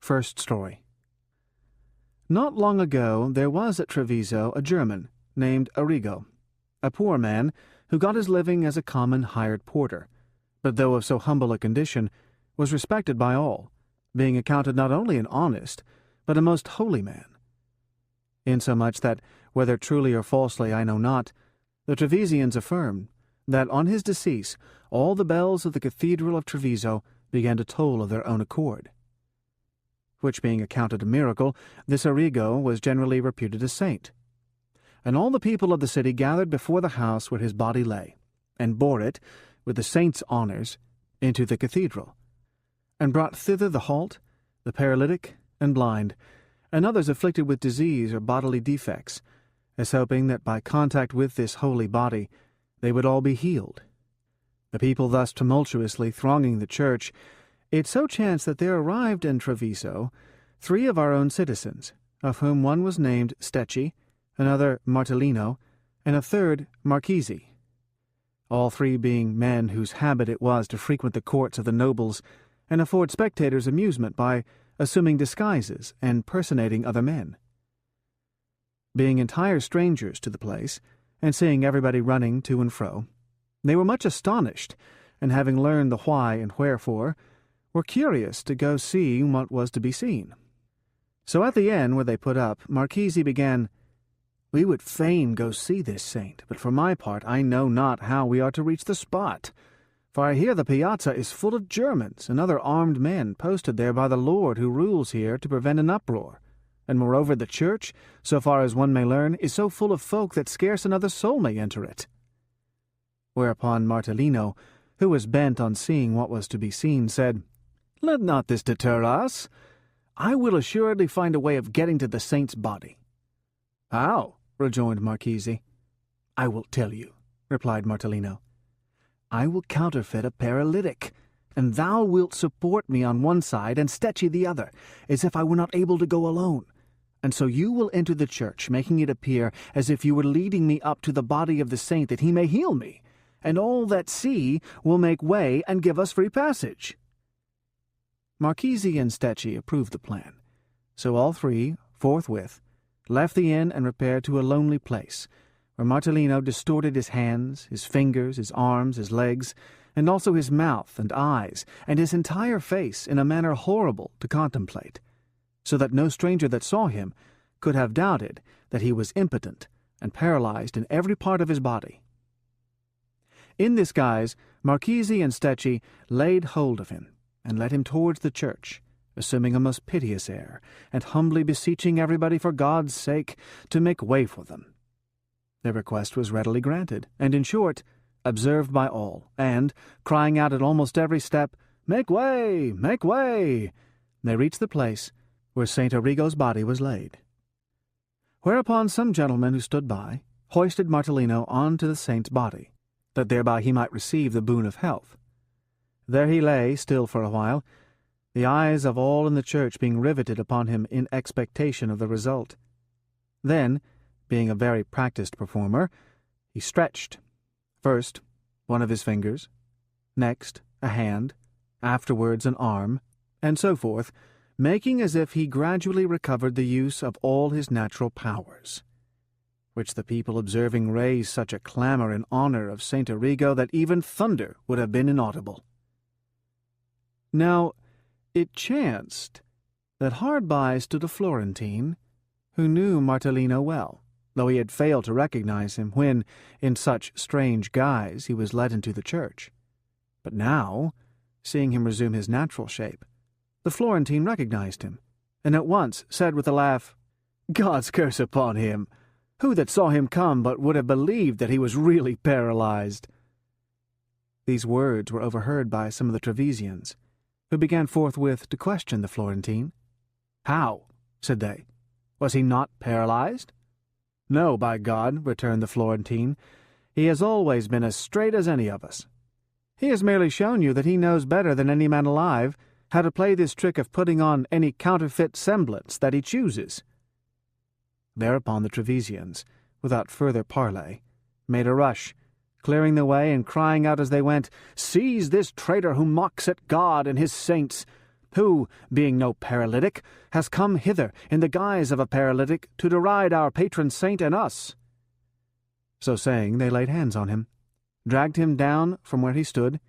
First story. Not long ago there was at Treviso a German named Arrigo, a poor man who got his living as a common hired porter, but though of so humble a condition, was respected by all, being accounted not only an honest, but a most holy man. Insomuch that, whether truly or falsely I know not, the Trevisians affirm that on his decease all the bells of the Cathedral of Treviso began to toll of their own accord. Which being accounted a miracle, this Arrigo was generally reputed a saint. And all the people of the city gathered before the house where his body lay, and bore it, with the saint's honours, into the cathedral, and brought thither the halt, the paralytic, and blind, and others afflicted with disease or bodily defects, as hoping that by contact with this holy body they would all be healed. The people thus tumultuously thronging the church, it so chanced that there arrived in Treviso 3 of our own citizens, of whom one was named Stecchi, another Martellino, and a third Marchesi, all 3 being men whose habit it was to frequent the courts of the nobles and afford spectators amusement by assuming disguises and personating other men. Being entire strangers to the place, and seeing everybody running to and fro, they were much astonished, and having learned the why and wherefore, were curious to go see what was to be seen. So at the inn where they put up, Marchesi began, "We would fain go see this saint, but for my part I know not how we are to reach the spot. For I hear the piazza is full of Germans and other armed men posted there by the lord who rules here to prevent an uproar. And moreover the church, so far as one may learn, is so full of folk that scarce another soul may enter it." Whereupon Martellino, who was bent on seeing what was to be seen, said, "Let not this deter us. I will assuredly find a way of getting to the saint's body." "How?" rejoined Marchesi. "I will tell you," replied Martellino. "I will counterfeit a paralytic, and thou wilt support me on one side and Stecchi the other, as if I were not able to go alone. And so you will enter the church, making it appear as if you were leading me up to the body of the saint that he may heal me, and all that see will make way and give us free passage." Marchesi and Stecchi approved the plan, so all 3, forthwith, left the inn and repaired to a lonely place, where Martellino distorted his hands, his fingers, his arms, his legs, and also his mouth and eyes, and his entire face in a manner horrible to contemplate, so that no stranger that saw him could have doubted that he was impotent and paralyzed in every part of his body. In this guise, Marchesi and Stecchi laid hold of him, and led him towards the church, assuming a most piteous air, and humbly beseeching everybody for God's sake to make way for them. Their request was readily granted, and in short, observed by all, and, crying out at almost every step, "Make way! Make way!" they reached the place where St. Arrigo's body was laid. Whereupon some gentlemen who stood by hoisted Martellino on to the saint's body, that thereby he might receive the boon of health. There he lay still for a while, the eyes of all in the church being riveted upon him in expectation of the result. Then, being a very practised performer, he stretched, first one of his fingers, next a hand, afterwards an arm, and so forth, making as if he gradually recovered the use of all his natural powers, which the people observing raised such a clamour in honour of St. Arrigo that even thunder would have been inaudible. Now, it chanced that hard by stood a Florentine, who knew Martellino well, though he had failed to recognize him when, in such strange guise, he was led into the church. But now, seeing him resume his natural shape, the Florentine recognized him, and at once said with a laugh, "God's curse upon him! Who that saw him come but would have believed that he was really paralyzed?" These words were overheard by some of the Trevisians, who began forthwith to question the Florentine. "How?" said they. "Was he not paralyzed?" "No, by God," returned the Florentine. "He has always been as straight as any of us. He has merely shown you that he knows better than any man alive how to play this trick of putting on any counterfeit semblance that he chooses." Thereupon the Trevisians, without further parley, made a rush, clearing the way and crying out as they went, "Seize this traitor who mocks at God and his saints! who, being no paralytic, has come hither in the guise of a paralytic to deride our patron saint and us?" So saying, they laid hands on him, dragged him down from where he stood,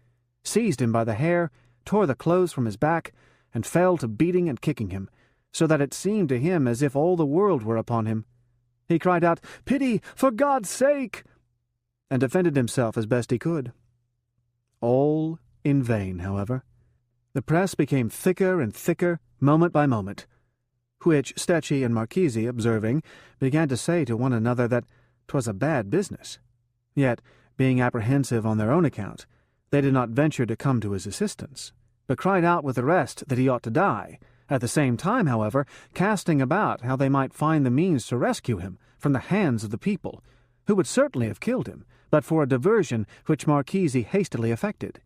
seized him by the hair, tore the clothes from his back, and fell to beating and kicking him, so that it seemed to him as if all the world were upon him. He cried out, "Pity, for God's sake!" and defended himself as best he could. All in vain, however. The press became thicker and thicker, moment by moment, which Stecchi and Marchese, observing, began to say to one another that 'twas a bad business. Yet, being apprehensive on their own account, they did not venture to come to his assistance, but cried out with the rest that he ought to die, at the same time, however, casting about how they might find the means to rescue him from the hands of the people, who would certainly have killed him, but for a diversion which Marchese hastily effected.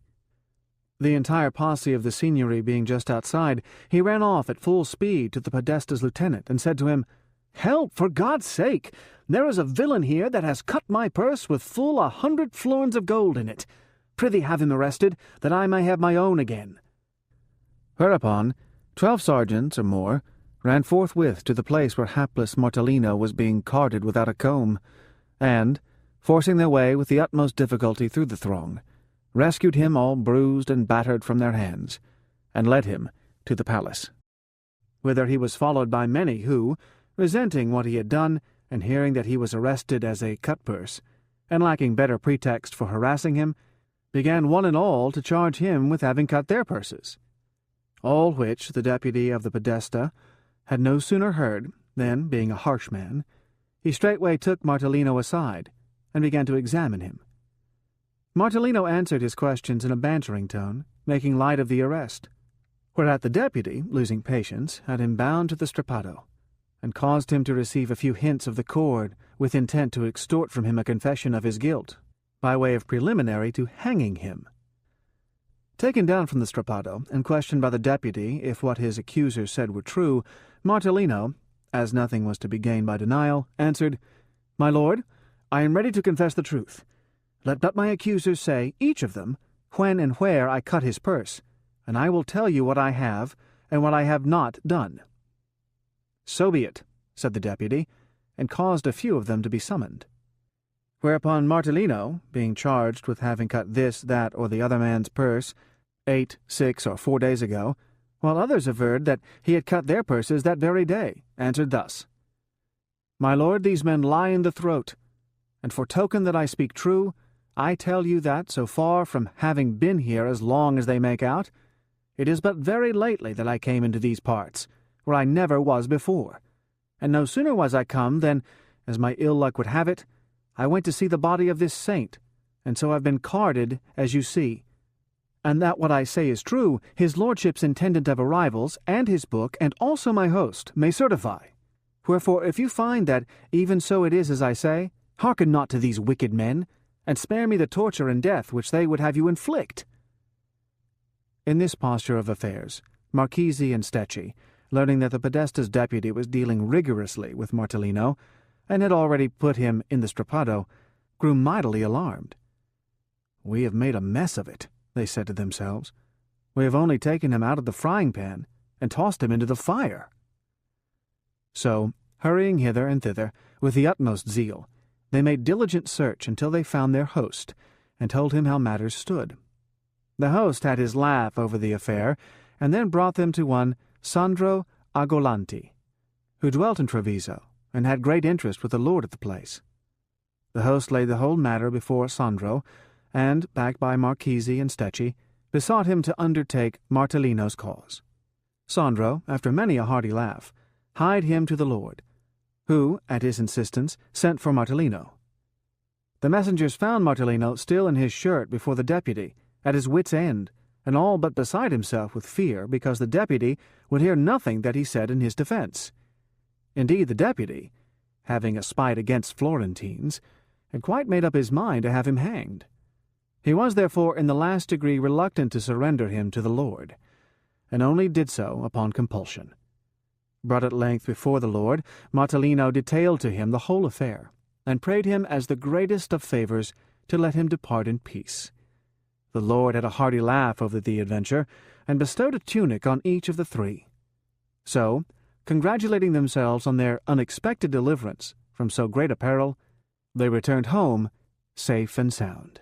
The entire posse of the Signory being just outside, he ran off at full speed to the Podesta's lieutenant, and said to him, "Help, for God's sake! There is a villain here that has cut my purse with full 100 florins of gold in it. Prithee have him arrested, that I may have my own again." Whereupon 12 sergeants or more ran forthwith to the place where hapless Martellino was being carted without a comb, and, forcing their way with the utmost difficulty through the throng, rescued him all bruised and battered from their hands, and led him to the palace, whither he was followed by many who, resenting what he had done, and hearing that he was arrested as a cut-purse, and lacking better pretext for harassing him, began one and all to charge him with having cut their purses. All which the deputy of the Podesta had no sooner heard than, being a harsh man, he straightway took Martellino aside, and began to examine him. Martellino answered his questions in a bantering tone, making light of the arrest, whereat the deputy, losing patience, had him bound to the strappado, and caused him to receive a few hints of the cord with intent to extort from him a confession of his guilt, by way of preliminary to hanging him. Taken down from the strappado, and questioned by the deputy if what his accusers said were true, Martellino, as nothing was to be gained by denial, answered, "My lord, I am ready to confess the truth. Let but my accusers say, each of them, when and where I cut his purse, and I will tell you what I have and what I have not done." "So be it," said the deputy, and caused a few of them to be summoned. Whereupon Martellino, being charged with having cut this, that, or the other man's purse 8, 6, or 4 days ago, while others averred that he had cut their purses that very day, answered thus, "My lord, these men lie in the throat, and for token that I speak true, I tell you that, so far from having been here as long as they make out, it is but very lately that I came into these parts, where I never was before, and no sooner was I come than, as my ill luck would have it, I went to see the body of this saint, and so I've been carded, as you see. And that what I say is true, his lordship's intendant of arrivals, and his book, and also my host, may certify. Wherefore, if you find that even so it is as I say, hearken not to these wicked men, and spare me the torture and death which they would have you inflict." In this posture of affairs, Marchese and Stecchi, learning that the Podesta's deputy was dealing rigorously with Martellino, and had already put him in the strappado, grew mightily alarmed. "We have made a mess of it," they said to themselves. "We have only taken him out of the frying-pan, and tossed him into the fire." So, hurrying hither and thither, with the utmost zeal, they made diligent search until they found their host, and told him how matters stood. The host had his laugh over the affair, and then brought them to one Sandro Agolanti, who dwelt in Treviso, and had great interest with the lord of the place. The host laid the whole matter before Sandro, and, backed by Marchese and Stecchi, besought him to undertake Martellino's cause. Sandro, after many a hearty laugh, hied him to the lord, who, at his insistence, sent for Martellino. The messengers found Martellino still in his shirt before the deputy, at his wit's end, and all but beside himself with fear, because the deputy would hear nothing that he said in his defence. Indeed, the deputy, having a spite against Florentines, had quite made up his mind to have him hanged. He was therefore in the last degree reluctant to surrender him to the lord, and only did so upon compulsion. Brought at length before the lord, Martellino detailed to him the whole affair, and prayed him as the greatest of favours to let him depart in peace. The lord had a hearty laugh over the adventure, and bestowed a tunic on each of the three. So, congratulating themselves on their unexpected deliverance from so great a peril, they returned home safe and sound.